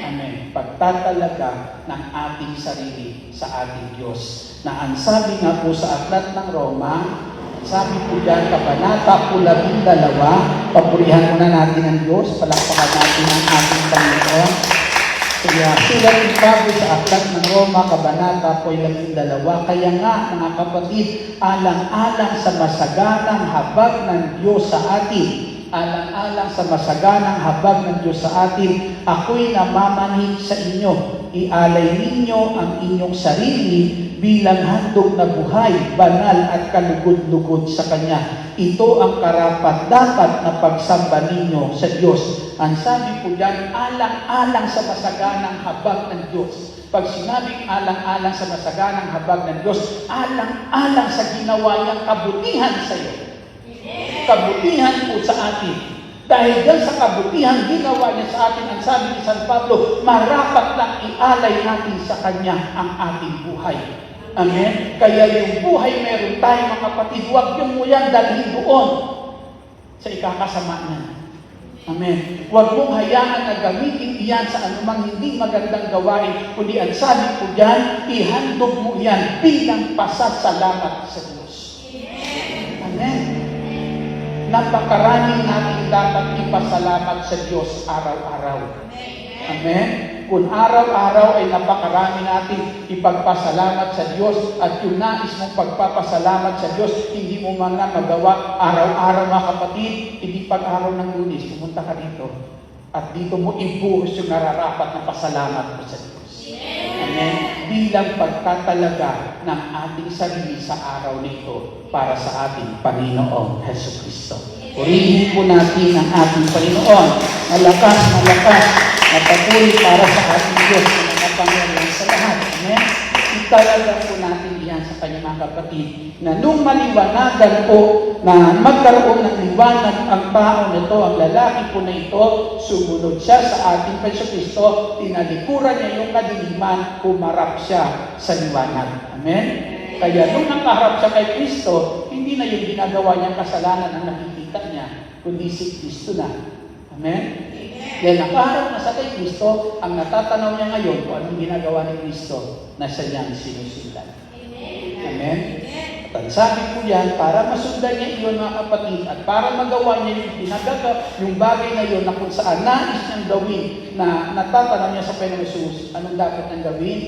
B: Amen. Pagtatalaga ng ating sarili sa ating Diyos. Na ang sabi nga po sa aklat ng Roma, sabi po dyan, Kabanata po 12, papurihan muna natin ang Diyos, palakpakan natin ang ating Panginoon. Kaya sulat ni Pablo sa aklat ng Roma, Kabanata po 12, kaya nga mga kapatid, alang-alang sa masaganang habag ng Diyos sa atin, alang-alang sa masaganang habag ng Diyos sa atin, ako'y namamanhid sa inyo, ialay ninyo ang inyong sarili bilang handog na buhay, banal at kalugod-lugod sa Kanya. Ito ang karapat-dapat na pagsamba ninyo sa Diyos. Ang sabi po diyan, alang-alang sa masaganang habag ng Diyos. Pag sinabing alang-alang sa masaganang habag ng Diyos, alang-alang sa ginawa niyang kabutihan sa iyo. Kabutihan po sa atin. Dahil dyan sa kabutihan ginawa niya sa atin, ang sabi ni San Pablo, marapat lang ialay natin sa Kanya ang ating buhay. Amen? Kaya yung buhay meron tayo mga kapatid, huwag yung mo yan dalhin doon sa ikakasama niya. Amen? Huwag mong hayaan na gamitin iyan sa anumang hindi magandang gawain, kundi ang sabi ko dyan, ihandog mo yan bilang pasasalamat sa Diyos. Amen? Napakarami natin dapat ipasalamat sa Diyos araw-araw. Amen? Kung araw-araw ay napakarami natin ipagpasalamat sa Diyos at yung nais mong pagpapasalamat sa Diyos, hindi mo man lang magawa araw-araw mga kapatid, hindi pag-araw ng Lunes, pumunta ka dito at dito mo ibuhos yung nararapat na pasalamat mo sa Diyos. Amen? Bilang pagtatalaga ng ating sarili sa araw nito para sa ating Panginoong Hesus Kristo. Purihin po natin ang ating Panginoon. Malakas, na papuri para sa ating Diyos na nakapangyarihan sa lahat. Amen? Italaga po natin iyan sa kanyang mga kapatid na nung maliwanagan po na magkaroon ng liwanag ang tao nito, ang lalaki po na ito, sumunod siya sa ating Hesus Kristo, tinalikuran niya yung kadiliman, humarap siya sa liwanag. Amen? Kaya nung nakaharap siya kay Kristo, hindi na yung ginagawa niyang kasalanan ang nakikita niya, kundi si Kristo na. Amen? Dahil nakaharap na sa kay Kristo, ang natatanaw niya ngayon kung anong ginagawa ni Kristo na siya niyang sinusundan. Amen? At ang sabi po yan, para masundan niya iyon mga kapatid, at para magawa niya yung yung bagay na yun na kung saan nais niyang gawin, na natatanaw niya sa Panginoong Hesus, anong dapat niyang gawin?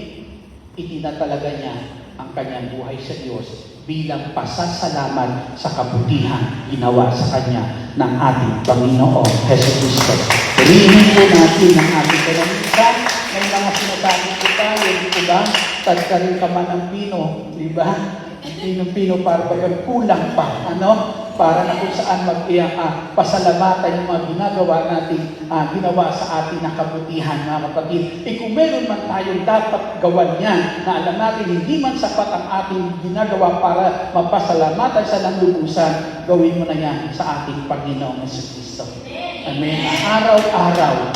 B: Itinatalaga niya ang kanyang buhay sa Diyos bilang pasasalamat sa kabutihan ginawa sa Kanya ng ating Panginoong Hesus Kristo. Purihin po natin ang ating kananisan. May mga sinasabi po tayo, di ba? Tagka rin ka man ang pino, di ba? Ang pino para bagang kulang pa, para na kung saan pasalamatan yung mga ginagawa natin, ginawa sa atin na kabutihan, mga kapatid. Kung meron man tayong dapat gawan yan, na alam natin hindi man sapat ang ating ginagawa para mapasalamatan sa langlubusan, gawin mo na yan sa ating Panginoong Hesus Kristo. Amen. Araw-araw,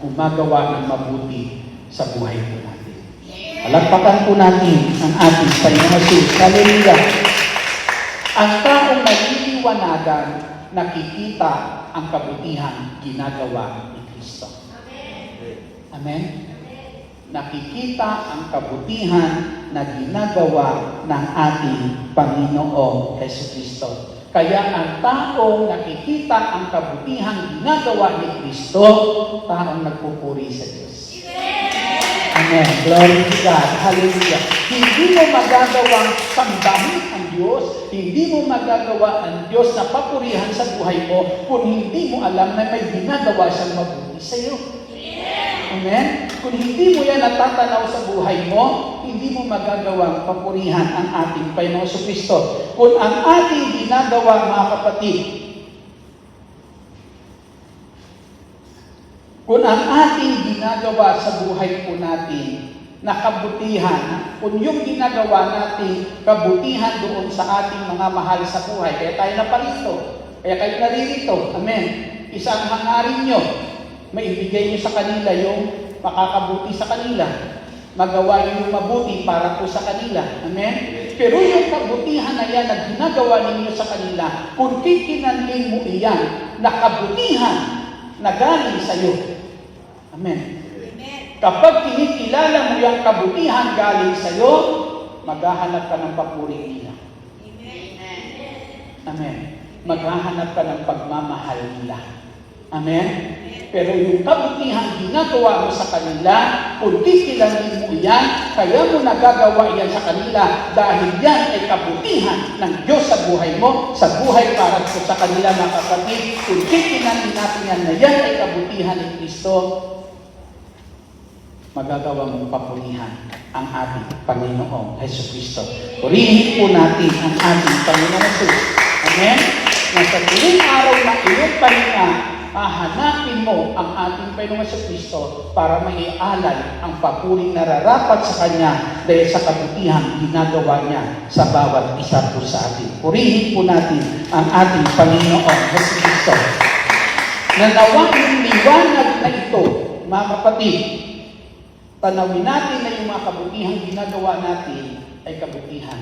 B: gumagawa ng mabuti sa buhay po natin. Palakpakan po natin ang ating Panginoong Hesus. Hallelujah! Ang taong naliliwanagan, nakikita ang kabutihan ginagawa ni Kristo. Amen? Nakikita ang kabutihan na ginagawa ng ating Panginoong Hesus Kristo. Kaya ang taong nakikita ang kabutihan ginagawa ni Kristo, taong nagpupuri sa Diyos. Amen. Glory to God. Hallelujah. Hindi mo magagawang sambahin ang Diyos, hindi mo magagawa ang Diyos na papurihan sa buhay mo kung hindi mo alam na may ginagawa siyang mabuti sa iyo. Amen? Kung hindi mo yan natatanaw sa buhay mo, hindi mo magagawang papurihan ang ating Panginoong Kristo. Kung ang ating ginagawa, mga kapatid, kung ang ating ginagawa sa buhay po natin na kabutihan, kung yung ginagawa natin kabutihan doon sa ating mga mahal sa buhay, kaya tayo naparito, kaya kayo naririto, amen, isang hangarin nyo, maibigay nyo sa kanila yung makakabuti sa kanila. magawa ninyo mabuti para po sa kanila. Amen? Pero yung kabutihan na yan na ginagawa ninyo sa kanila, kung kikinanling mo iyan, na kabutihan na galing sa iyo. Amen? Kapag kinikilala mo yung kabutihan galing sa iyo, maghahanap ka ng papuri nila. Amen? Maghahanap ka ng pagmamahal nila. Amen? Pero yung kabutihan ginagawa mo sa kanila, kung kikilanin mo yan, kaya mo nagagawa yan sa kanila dahil yan ay kabutihan ng Diyos sa buhay mo, sa buhay para po sa kanila mga kapatid. Kung kikilanin natin yan na yan ay kabutihan ni Kristo, magagawa mong papurihan ang ating Panginoong Hesus Kristo. Purihin po natin ang ating Panginoong Hesus. Amen? Na sa tuwing araw na iyong pahinga, hahanapin mo ang ating Panginoong Kristo para maialay ang papuring nararapat sa Kanya dahil sa kabutihan ginagawa niya sa bawat isa po sa atin. Purihin po natin ang ating Panginoong Kristo. Nanawa yung liwanag na ito, mga kapatid, tanawin natin na yung mga kabutihan ginagawa natin ay kabutihan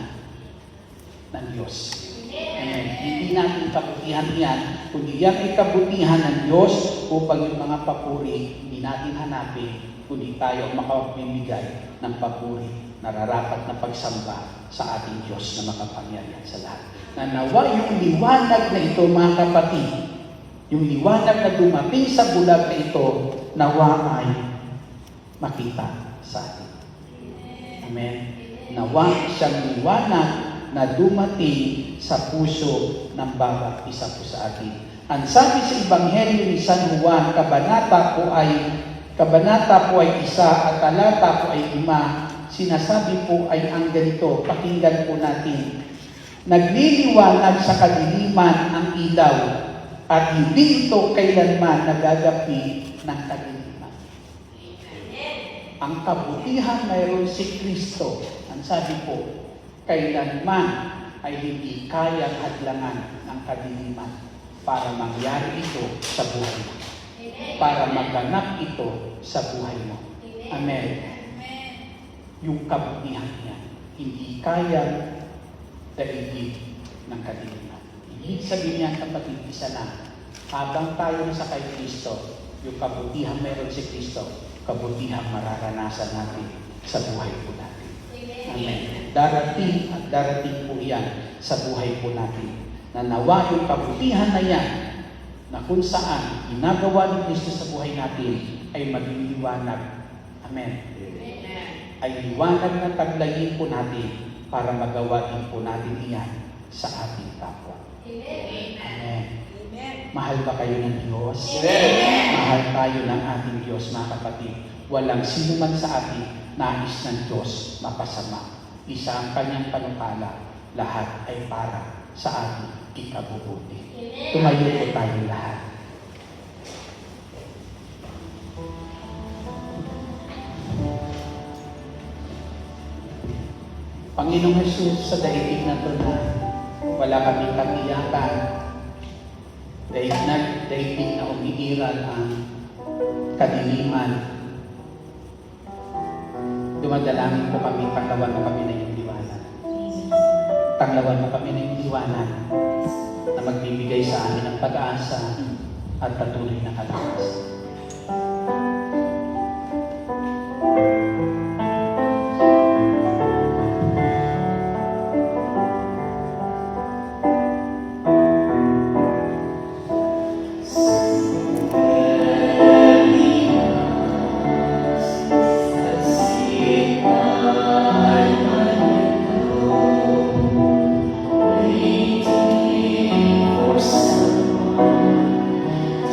B: ng Diyos. Amen. Hindi natin kabutihan yan, kundi yan ay kabutihan ng Diyos upang yung mga papuri hindi natin hanapin, kundi tayo makapamimigay ng papuri, nararapat na pagsamba sa ating Diyos na makapangyarihan sa lahat. Nanawa yung liwanag na ito, mga kapatid, yung liwanag na dumating sa bulag na ito, nawa ay makita sa atin. Amen. Nawa siyang liwanag na dumating sa puso ng bawat isa po sa atin. Ang sabi sa Ebanghelyo ni San Juan, kabanata po ay 1 at talata po ay 5, sinasabi po ay ang ganito, pakinggan po natin. Nagliliwanag sa kadiliman ang ilaw at hindi ito kailanman nagagapi ng kadiliman. Ang kabutihan mayroon si Kristo. Ang sabi po, kailanman ay hindi kayang hadlangan ng kadiliman para mangyari ito sa buhay mo. Para maganap ito sa buhay mo. Amen. Yung kabutihan niya, hindi kayang daigin ng kadiliman. Ibig sabihin niya, kapatid, isa lang. Habang tayo nasa kay Kristo, yung kabutihan meron si Kristo, kabutihan mararanasan natin sa buhay po natin. Amen. Darating at darating po yan sa buhay po natin. Na nawa yung kabutihan na yan, na kung saan ginagawa ni Kristo sa buhay natin, ay maging liwanag. Amen. Ay liwanag na taglayin po natin para magawa din po natin iyan sa ating kapwa. Amen. Mahal ba kayo ng Diyos? Mahal tayo ng ating Diyos, mga kapatid. Walang sino man sa atin nais ng Diyos mapasama. Isa ang kanyang panukala, lahat ay para sa ating ikabubuti. Tumayo po tayo lahat. Panginoong Jesus, sa daigdig na ito na wala kaming kagiyakan, daigdig na umiiral ang kadiliman. Dumadalangin po kami, tanglawan mo kami na yung liwanag. Tanglawan mo kami na yung liwanag na magbibigay sa amin ng pag-asa at patuloy na kalakasan.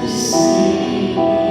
C: See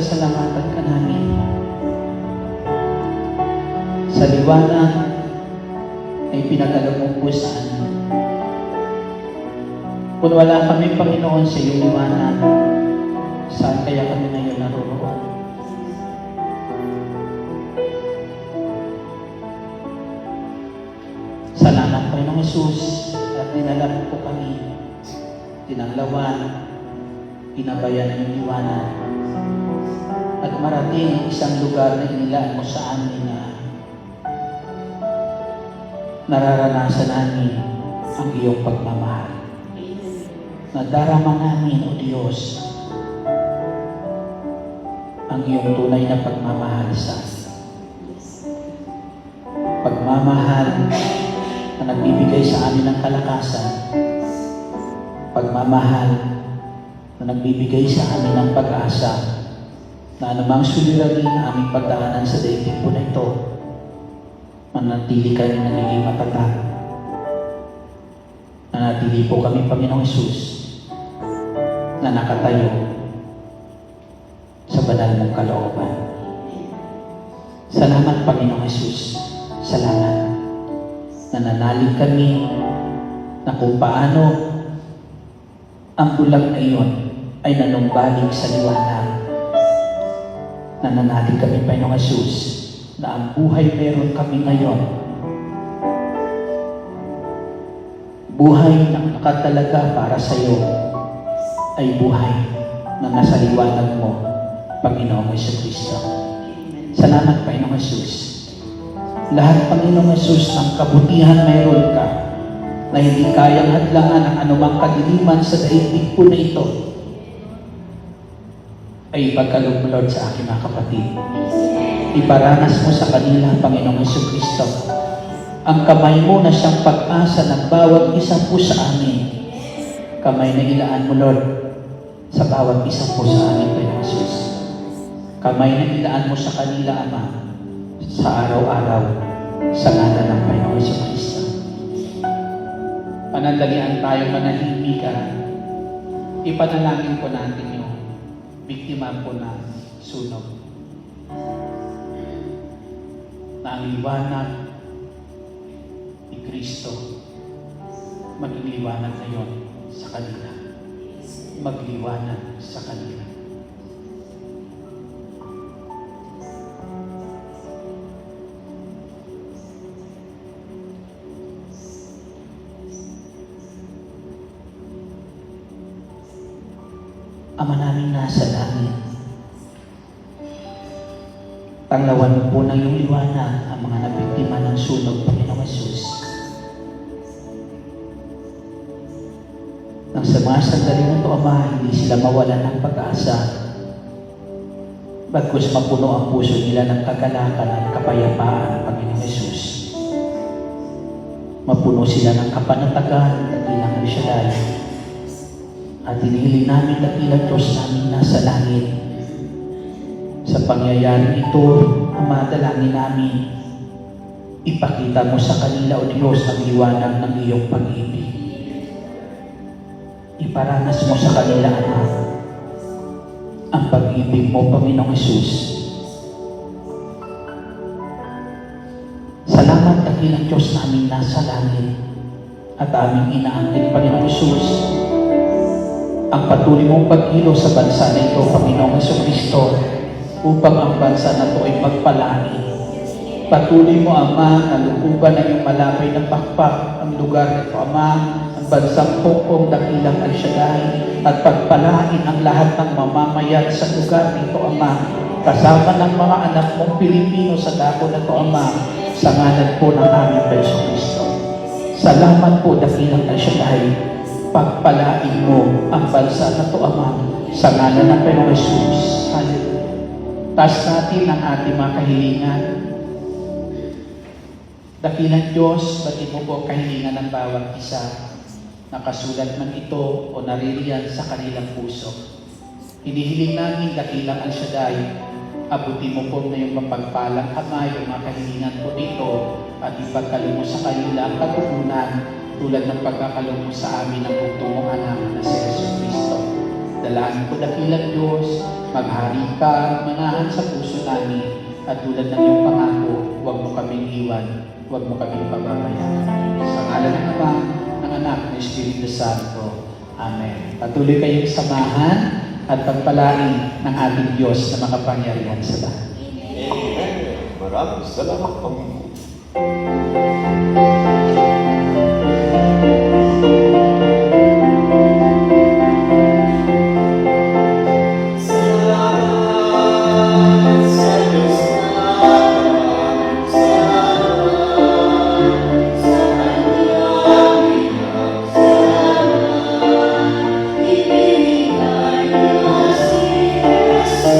B: pinasasalamatan ka namin. Sa liwanag ay pinagalaw mo po sa amin. Kung wala kami, Panginoon, sa iyong liwanag, saan kaya kami ngayon naroroon? Salamat, Panginoong Hesus, at dinala po kami, tinanglawan, pinabayan ng iyong liwanag, at marating isang lugar na inilaan mo sa amin na nararanasan namin ang iyong pagmamahal. Nadarama namin, O Diyos, ang iyong tunay na pagmamahal sa amin. Pagmamahal na nagbibigay sa amin ng kalakasan. Pagmamahal na nagbibigay sa amin ng pag-asa na anumang suliranin na aming pagdaanan sa daigdig po na ito, manatili kami nagiging matatag. Nanatili po kami, Panginoong Hesus, na nakatayo sa banal mong kalooban. Salamat, Panginoong Hesus. Salamat. Nananalig kami na kung paano ang bulag na iyon ay nanumbalik sa liwanag. Nananalig kami, Panginoong Hesus, na ang buhay meron kami ngayon, buhay na nakatalaga para sa iyo, ay buhay na nasa liwanag mo, Panginoong Jesucristo. Salamat, Panginoong Hesus. Lahat, Panginoong Hesus, ng kabutihan mayroon ka na hindi kayang hadlangan ang anumang kadiliman sa daigdig po na ito, ay ipagkaloob mo, Lord, sa aking mga kapatid. Iparanas mo sa kanila, Panginoong Jesucristo, ang kamay mo na siyang pag-asa ng bawat isa po sa amin. Kamay na ilaan mo, Lord, sa bawat isa po sa amin, Panginoong Jesus. Kamay na ilaan mo sa kanila, Ama, sa araw-araw, sa ngalan ng Panginoong Jesucristo. Panandalian tayo manahimik at ipanalangin po natin yung biktima po na sunog. Na ang liwanag ni Kristo magliwanag ngayon sa kanila. Magliwanag sa kanila. Ama namin nasa langit, tanglawan mo po ng iyong liwanag ang mga nabiktima ng sunog, Panginoong Hesus. Nang sa mga sandali na ito, Ama, hindi sila mawalan ng pag-asa, bagkus mapuno ang puso nila ng kagalakan at kapayapaan, Panginoong Hesus. Mapuno sila ng kapanatagan at ilang Shaddai. At hinihiling namin dakilang Diyos namin nasa langit. Sa pangyayari ito, Ama, dalangin namin, ipakita mo sa kanila, O Diyos, ang liwanag ng iyong pag-ibig. Iparanas mo sa kanila, Ama, ang pag-ibig mo, Panginoong Hesus. Salamat, dakilang Diyos namin nasa langit at aming inaantin, Panginoong Hesus, ang patuloy mong pag-ilo sa bansa na ito, Panginoong Jesucristo, upang ang bansa na ito ay magpalangin. Patuloy mo, Ama, na lukuban ng iyong malapay na pakpak ang lugar na ito, Ama, ang bansang Hong Kong, dakilang Al Shaddai, at pagpalain ang lahat ng mamamayan sa lugar nito, Ama, kasama ng mga anak mong Pilipino sa dako na ito, Ama, sa ngalan po ng aming Jesucristo. Salamat po, dakilang Al Shaddai. Pagpalain mo ang bansa na ito, Ama, sa ngalan ng Panginoong Hesus. Hallelujah. Taas natin ang ating mga kahilingan. Dakilang Diyos, batin mo po ang kahilingan ng bawat isa. Nakasulat man ito o naririyan sa kanilang puso. Hinihiling namin, dakilang Al Shaddai, abutin mo po na yung mapagpalang Ama, yung mga kahilingan po dito, at ipagkaloob mo sa kanila ang katugunan tulad ng pagkakaloob mo sa amin ng bugtong mong anak na si Jesucristo. Dalangin ko, dakilang Diyos, Maghari ka at manahan sa puso namin. At tulad ng iyong pangako, huwag mo kaming iwan, huwag mo kaming pababayaan. Sa ngalan ng Ama, ng Anak, ng Espiritu Santo. Amen. Patuloy kayong samahan at pagpalain ng ating Diyos na makapangyarihan sa lahat.
C: Amen. Maraming salamat, Panginoon. Salamat sa Diyos na Ama, salamat sa Kanyang iyak, salamat, ibinigay niya si Kristo.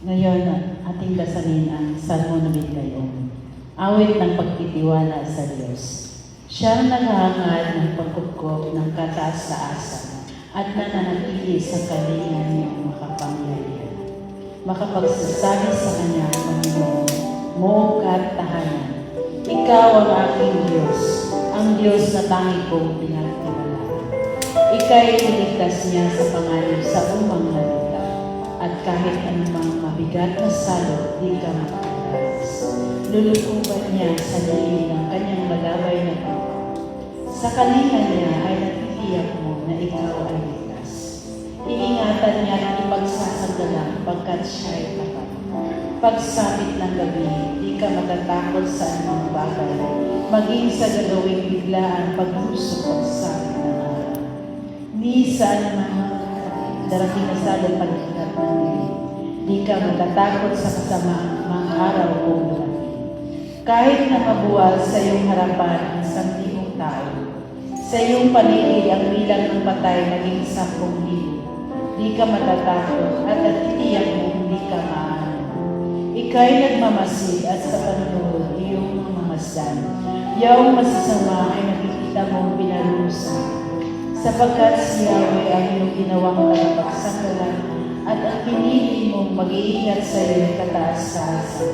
D: Ngayon, ating dasalin ang Salmo 91, awit ng pagtitiwala sa Diyos. Siya ang naghahangad ng pagkukup ng kataas-taasan at nananatili sa kalingan niyang makapangyarihan. Makapagsasabi sa Kanya, Panginoon, mo ka't tahanan. Ikaw ang aking Diyos, ang Diyos na tangi kong pinagtiwalaan. Ika'y iligtas niya sa panganib sa umang nalita, at kahit anumang mabigat na salo, di ka makakalas. Lulukuban niya sa lilim ng kanyang malabay na pagkakas. Sa kalinga niya ay natitiyak mo na ikaw ay ligtas. Iingatan niya at ipagsasagalang pagkat siya ay tapat. Pagsapit ng gabi, di ka matatakot sa anumang bagay, maging sa gagawing biglaan paglusok ang sabit ng araw. Ni sa anumang darating na salong pagkikat ng dilim, di ka matatakot sa kasamaang mga araw o darating. Kahit na mabuwal sa iyong harapan ang 1,000 tao, sa iyong paligid ang bilang ng patay naging 10,000, di ka matatakot at natitiyak mo hindi ka maaano. Ika'y nagmamasid at sa panunood iyong mamamasdan. Iyong masasama ay nakikita mong pinalusa, sapagkat si Yahweh ang iyong ginawang tagapagsakalan at ang pinili mong mag-iingat sa iyong kataas-taasan.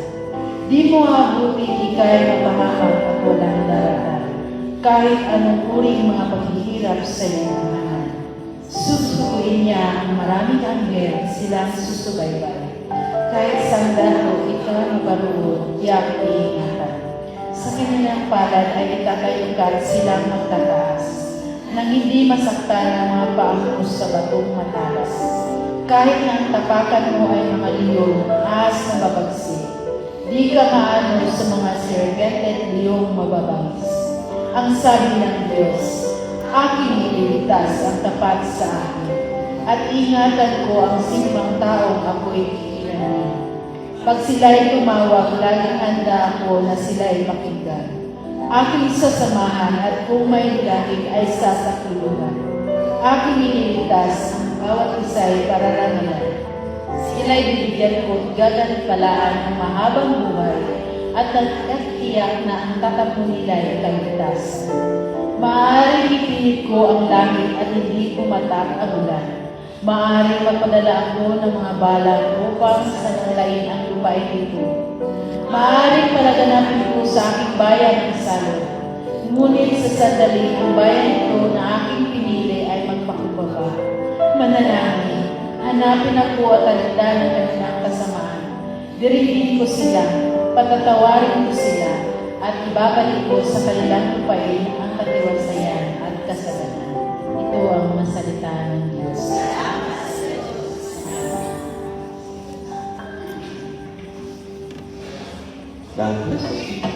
D: Di mo abutin ika'y mapahamak at walang daratan, kahit anong uring mga paghihirap sa iyong tahanan. Susukuin niya ang maraming anghel, silang susubaybay. Kahit sandalo, ikaw mabaruon, tiyak iingatan. Sa kanilang palad ay itatayukat silang magtataas, nang hindi masaktan ang mga paangos sa batong matalas. Kahit na ang tapakan mo ay mga leon, ahas na babagsik, di ka maano sa mga serpent at leong mababangis. Ang sabi ng Diyos, aking ililigtas ang tapat sa akin, at ingatan ko ang sinumang taong ako'y kikiranin. Pag sila'y tumawag, laging handa ako na sila'y pakinggan. Aking sasamahan at kung may dahil ay sasakuluhan. Aking ililigtas ang bawat isa'y pararangalan. Sila'y bibigyan ko gaganpalaan ng mahabang buhay at nagtiyak na ang tatapo nila'y kaligtasan. Maaaring ipilit ko ang langit at hindi pumatak ang ulan. Maaaring magpadala ako ng mga balang upang sanalain ang lupain dito. Maaaring palaganapin ko sa aking bayan ang salot. Ngunit sa sandali ang bayan ito na aking pinili ay Manalangin, hanapin ako at tanda ng kanilang kasamaan. Dirihin ko sila, patatawarin ko sila, at ibabalik ko sa kanilang lupain ang katiwasayan at kasalanan. Ito ang masalita ng Diyos.
C: God bless you.